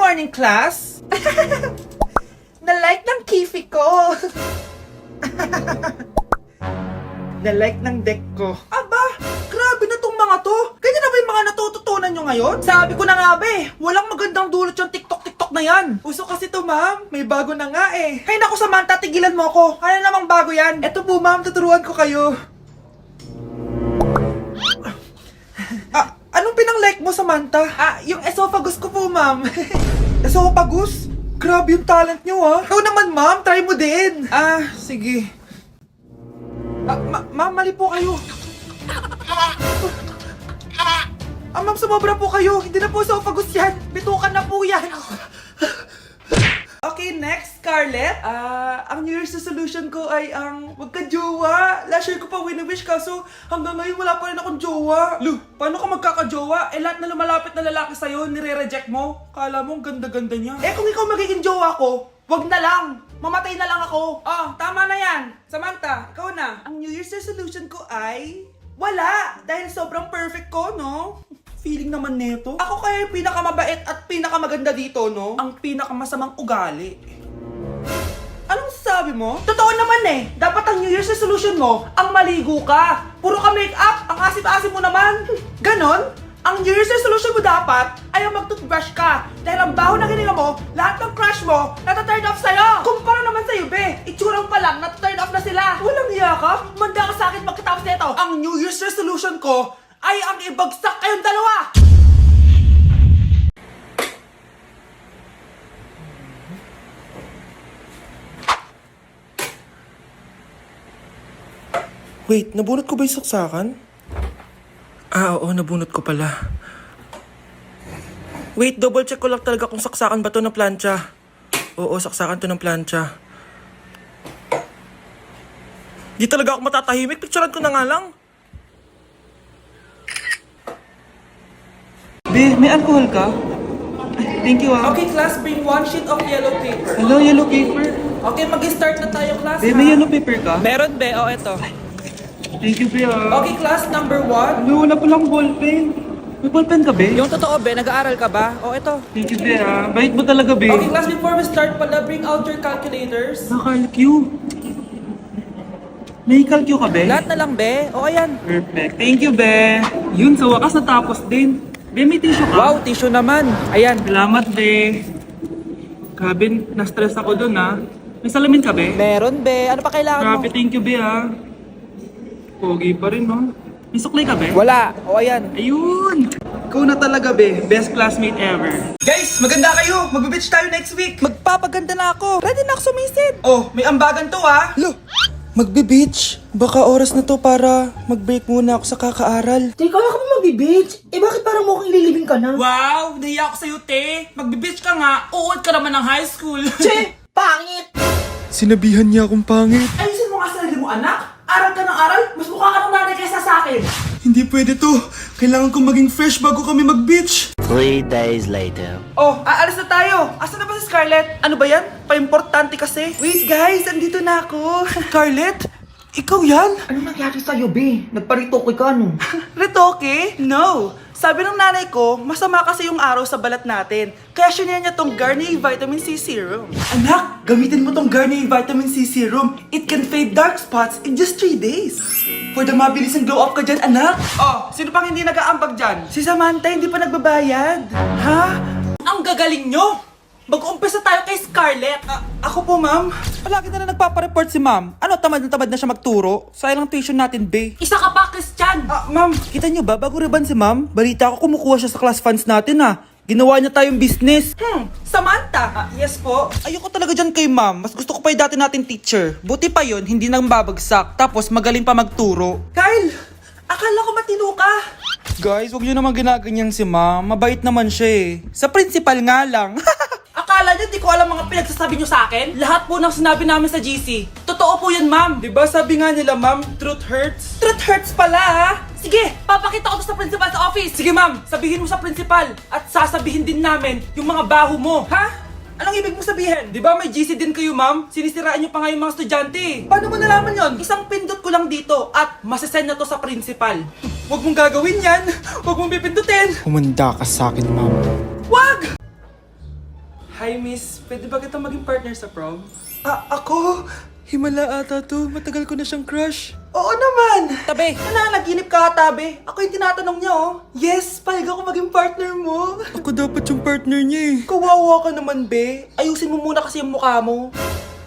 morning, class! Na-like ng kifi ko! Na-like ng deck ko. Aba! Grabe na tong mga to! Ganyan na ba yung mga natututunan nyo ngayon? Sabi ko na nga ba walang magandang dulot yung TikTok na yan. Uso kasi to, ma'am. May bago na nga eh. Hay naku, Samantha, tigilan mo ako. Ano namang bago yan? Eto po, ma'am, tuturuan ko kayo. Anong pinang-like mo, Samantha? Yung esophagus ko po, ma'am. Esophagus? Grabe yung talent nyo, ah. Ikaw naman, ma'am. Try mo din. Sige. Ma'am, mali po kayo. Ma'am, sumobra po kayo. Hindi na po esophagus yan. Bitukan na po yan. Okay, next, Scarlett. Ang New Year's resolution ko ay ang magka-jowa. Last year ko pa wini-wish kaso hanggang ngayon wala pa rin akong jowa. Lu, paano ka magkaka-jowa? Lahat na lumalapit na lalaki sa'yo, nire-reject mo. Kala mo ang ganda-ganda niya. Kung ikaw magiging jowa ko, wag na lang. Mamatay na lang ako. Tama na yan. Samantha, ikaw na. Ang New Year's resolution ko ay wala. Dahil sobrang perfect ko, no? Feeling naman nito. Ako kaya yung pinakamabait at pinakamaganda dito, no? Ang pinakamasamang ugali. Anong sabi mo? Totoo naman Dapat ang New Year's resolution mo, ang maligo ka. Puro ka make-up, ang asim-asim mo naman. Ganon? Ang New Year's resolution mo dapat ay ang mag-toothbrush ka. Dahil ang baho na hininga mo, lahat ng crush mo, nata-turn off sa'yo. Kumpara naman sa'yo, be. Itsurang pa lang, nata-turn off na sila. Walang iya ka? Manda ka sa'kin magkatapos nito. Ang New Year's resolution ko ay ang ibagsak kayong dalawa! Wait, nabunot ko ba yung saksakan? Oo, nabunot ko pala. Wait, double check ko lang talaga kung saksakan ba to ng plancha. Oo, saksakan to ng plancha. Di talaga ako matatahimik, picturean ko na nga lang. Be, may alcohol ka? Ay, thank you Okay, class, bring one sheet of yellow paper. Hello, yellow paper. Okay, mag-start na tayo, class. Be, may yellow paper ka? Meron, be. Eto. Thank you, Be. Okay, class, number 1. Ano, wala palang ballpen. May ballpen ka, Be? Yung totoo, be, nag-aaral ka ba? Eto. Thank you, Be. Bait mo talaga, Be. Okay, class, before we start pala, bring out your calculators. Nakalq. May calq ka, Be? Lahat na lang, be. Ayan. Perfect. Thank you, Be. Yun, sa wakas natapos din. Be, may tissue ka? Wow, tissue naman. Ayan. Salamat, Be. Grabe, na-stress ako dun, ha. May salamin ka, Be? Meron, be. Ano pa kailangan Grabe, thank you, Be, ha. Pogi pa rin, no? May suklay ka, Be? Wala. Ayan. Ayun! Ikaw na talaga, Be. Best classmate ever. Guys, maganda kayo. Mag-beach tayo next week. Magpapaganda na ako. Ready na ako sumisid. May ambagan to, ha. Lo, magbe-beach. Baka oras na to para mag-break muna ako sa kakaaral. Teka, wala ka ba mag-beach? Bakit parang mukhang ililibing ka na? Wow, nahiya ako sa'yo, te. Mag-beach ka nga. Uod ka naman ng high school. Che! Pangit! Sinabihan niya akong pangit. Ayusin mo nga sarili mo, anak. Aral ka ng aral. Mas mukha ka ng nanay kaysa sa akin. Hindi pwede to. Kailangan kong maging fresh bago kami mag-beach. 3 days later. Aalis na tayo. Asan na ba si Scarlett? Ano ba yan? Pa-importante kasi. Wait, guys. Andito na ako. Scarlett? Ikaw yan? Ano nangyari sa'yo, Be? Nagparitoke ka, no? Retoke? No. Sabi ng nanay ko, masama kasi yung araw sa balat natin. Kaya sinaya niya tong Garnier Vitamin C Serum. Anak, gamitin mo tong Garnier Vitamin C Serum. It can fade dark spots in just 3 days. For the mabilis and glow up ka dyan, anak. Sino pang hindi nag-aambag dyan? Si Samantha hindi pa nagbabayad. Ha? Ang gagaling nyo! Mag-uumpisa tayo kay Scarlett. Ako po, ma'am. Palagi na nagpapareport si ma'am. Ano, tamad na siya magturo? Sayang lang tuition natin, be. Isa ka pa, Christian! Ma'am, kita niyo ba, bago riban si ma'am, balita ko kumukuha siya sa class funds natin, Ginawa niya tayong business. Samantha! Yes po. Ayoko talaga dyan kay ma'am. Mas gusto ko pa yung dati natin teacher. Buti pa yon, hindi nang babagsak. Tapos magaling pa magturo. Kyle! Akala ko matino ka. Guys, huwag niyo naman ginaganyan si ma'am. Mabait naman siya Sa principal nga lang. Akala niyo di ko alam mga pinagsasabi niyo sa akin? Lahat po ng sinabi namin sa GC. Totoo po yan, ma'am. Diba sabi nga nila, ma'am, truth hurts? Truth hurts pala, Sige, papakita ko to sa principal sa office. Sige, ma'am. Sabihin mo sa principal. At sasabihin din namin yung mga baho mo. Ha? Anong ibig mo sabihin? Di ba may GC din kayo, ma'am? Sinisiraan niyo pa nga yung mga estudyante. Paano mo nalaman yon? Isang pindot ko lang dito at masasend na to sa principal. Huwag mong gagawin yan. Huwag mong pipindutin. Humanda ka sa akin, ma'am. Wag! Hi, miss. Pwede ba kita maging partner sa prom? Ako? Himala ata to. Matagal ko na siyang crush. Oo naman! Tabi, Nananaginip ka, tabi. Ako yung tinatanong niya, oh. Yes, payag ako maging partner mo. Ako dapat yung partner niya eh. Kawawa ka naman, be. Ayusin mo muna kasi yung mukha mo.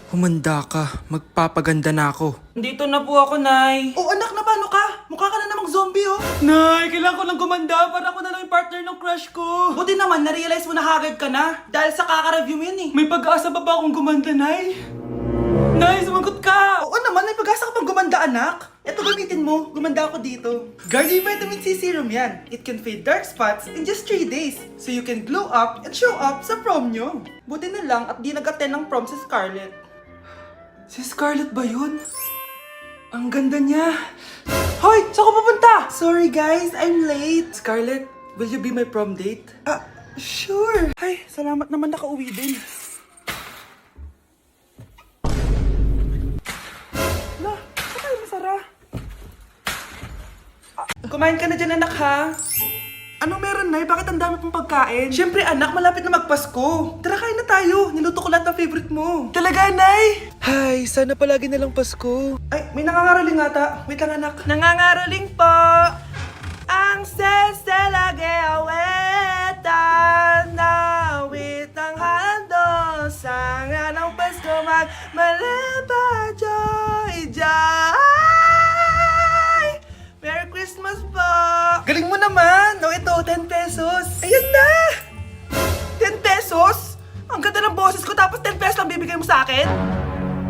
Humanda ka. Magpapaganda na ako. Dito na po ako, Nay. Oh, anak, na paano ka? Mukha ka na namang zombie, oh. Nay, kailangan ko lang gumanda para ako na lang yung partner ng crush ko. Buti naman, na-realize mo na haggard ka na. Dahil sa kaka-review mo yun, eh. May pag-asa ba akong gumanda, Nay? Nay, sumagot ka! Oo naman, may pag-asa ka pang gumanda, anak. Ito gamitin mo. Gumanda ako dito. Garnier Vitamin C Serum yan. It can fade dark spots in just 3 days. So you can glow up and show up sa prom nyo. Buti na lang at di nag-attend ng prom si Scarlett. Si Scarlett ba yun? Ang ganda niya. Hoy! Saan ko pupunta? Sorry guys, I'm late. Scarlett, will you be my prom date? Sure. Ay, salamat naman nakauwi din. Na, saan tayo masara? Kumain ka na dyan, anak, ha? Anong meron, Nay? Bakit ang dami pong pagkain? Siyempre, anak, malapit na magpasko. Tara, kain na tayo. Niluto ko lahat ng favorite mo. Talaga, Nay? Hay, sana palagi na lang Pasko. Ay, may nangangaraling ata. Wait lang, anak. Nangangaraling po ang seselage awetan na awit ng handog sa nga ng Pasko magmalaba joy joy. Merry Christmas po! Galing mo naman. No, ito, 10 pesos. Ayan na! 10 pesos? Ang ganda ng boses ko tapos 10 pesos lang bibigay mo sa akin?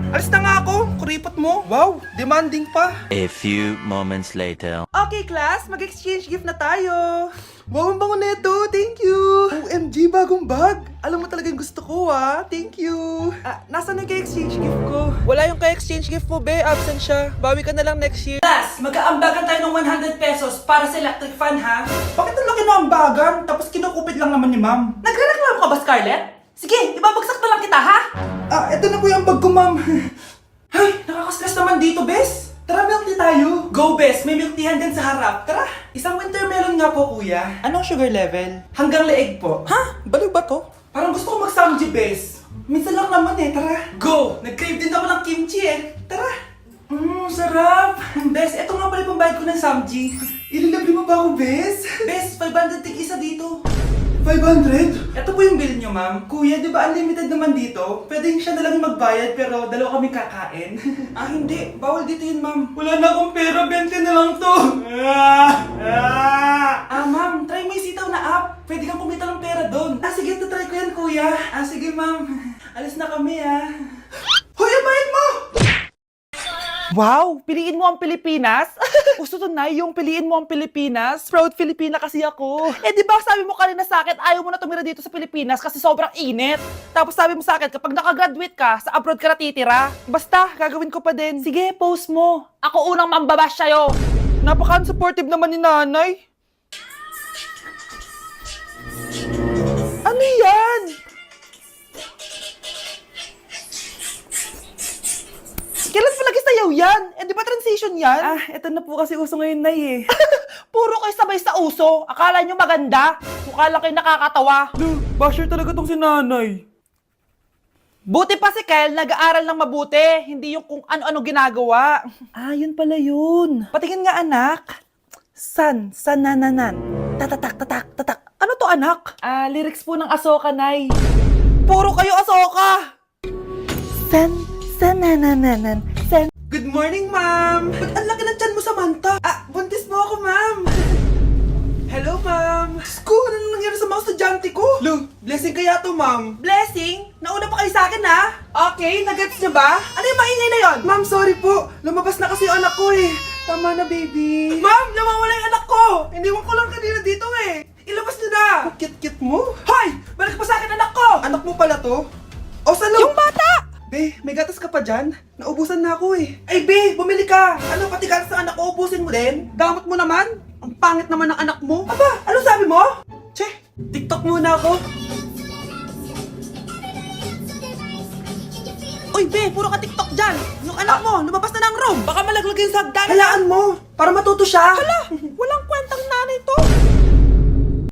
Alis na nga ako. Kuripot mo. Wow, demanding pa. A few moments later. Okay, class. Mag-exchange gift na tayo. Wow, ang bango neto. Thank you. OMG, bagong bag. Alam mo talaga yung gusto ko, ah. Thank you. Nasaan yung exchange gift ko? Wala yung ka-exchange gift mo, be. Absent siya. Bawi ka na lang next year. Class, mag-aambagan tayo ng 100 pesos para sa electric fan, ha? Bakit ang laki ng ambagan? Tapos kinukupit lang naman ni ma'am. Nagre-reklamo ka ba, Scarlett? Sige, ibabagsak na lang kita, ha? Eto na po yung bag ko, ma'am. Ay, nakakaskas naman dito, Bes. Tara, milk tea tayo. Go, Bes. May milk teahan din sa harap. Tara. Isang winter melon nga po, kuya. Anong sugar level? Hanggang leeg po. Ha? Baliw ba to? Parang gusto ko mag-samji, Bes. Minsan lang naman eh. Tara. Go! Nag-crave din ako ng kimchi eh. Tara. Sarap. Bes, eto nga pala yung pambayad ko ng samji. Ililibre mo ba ako, Bes? Bes, 500 tig isa dito. 500? Ito po yung bill nyo, ma'am. Kuya, di ba unlimited naman dito? Pwede siya na lang yung magbayad pero dalawa kami kakain. Hindi. Bawal dito yun, ma'am. Wala na akong pera. 20 na lang to. Ma'am. Try mo yung sitaw na app. Pwede kang kumita ng pera doon. Sige. Try ko yan, kuya. Sige, ma'am. Alis na kami, Hoy, abayin mo! Wow! Piliin mo ang Pilipinas? Gusto to na yung piliin mo ang Pilipinas? Proud Filipina kasi ako. Di ba sabi mo kanina sa akin, ayaw mo na tumira dito sa Pilipinas kasi sobrang init. Tapos sabi mo sa akin, kapag nakagraduate ka, sa abroad ka na titira. Basta, gagawin ko pa din. Sige, post mo. Ako unang mambabash sa'yo. Napaka-supportive naman ni nanay. Ano yan? Kailan pa lagi sayaw yan? Di ba transition yan? Eto na po kasi uso ngayon, Nay eh. Puro kayo sabay sa uso. Akala nyo maganda. Mukha lang kayo nakakatawa. Basher talaga tong si nanay. Buti pa si Kyle, nag-aaral ng mabuti. Hindi yung kung ano-ano ginagawa. Yun pala yun. Patingin nga, anak. Sanananan. Tatatak, tatak, tatak. Ano to, anak? Lyrics po ng Asoka, Nay. Puro kayo Asoka. Sanananan. Good morning, ma'am. Ba't ang laki ng tiyan mo, Samantha? Buntis mo ako, ma'am. Hello, ma'am. Sko, ano nangyari sa mga estudyante ko? Blessing kaya to, ma'am. Blessing? Nauna pa kayo sa akin, ha? Okay, nag-gets niyo ba? Ano yung maingay na yon? Ma'am, sorry po. Lumabas na kasi yung anak ko eh. Tama na, baby. Ma'am, nawawala yung anak ko. Iniwan ko lang kanina dito eh. Ilabas niyo na. Kit-kit mo? Hoy! Balik pa sa akin anak ko! Anak mo pala to? O, salo? Yung bata! Be, may gatas ka pa dyan? Naubusan na ako eh. Ay, Be, bumili ka! Ano, pati gatas ng anak ko, ubusin mo din? Damot mo naman? Ang pangit naman ng anak mo. Aba, ano sabi mo? Che, TikTok muna ako. Uy, Be, puro ka TikTok dyan. Yung anak mo, lumabas na ng room. Baka malaglag yung sagdan. Halaan mo, para matuto siya. Hala, walang kwentang nanay to.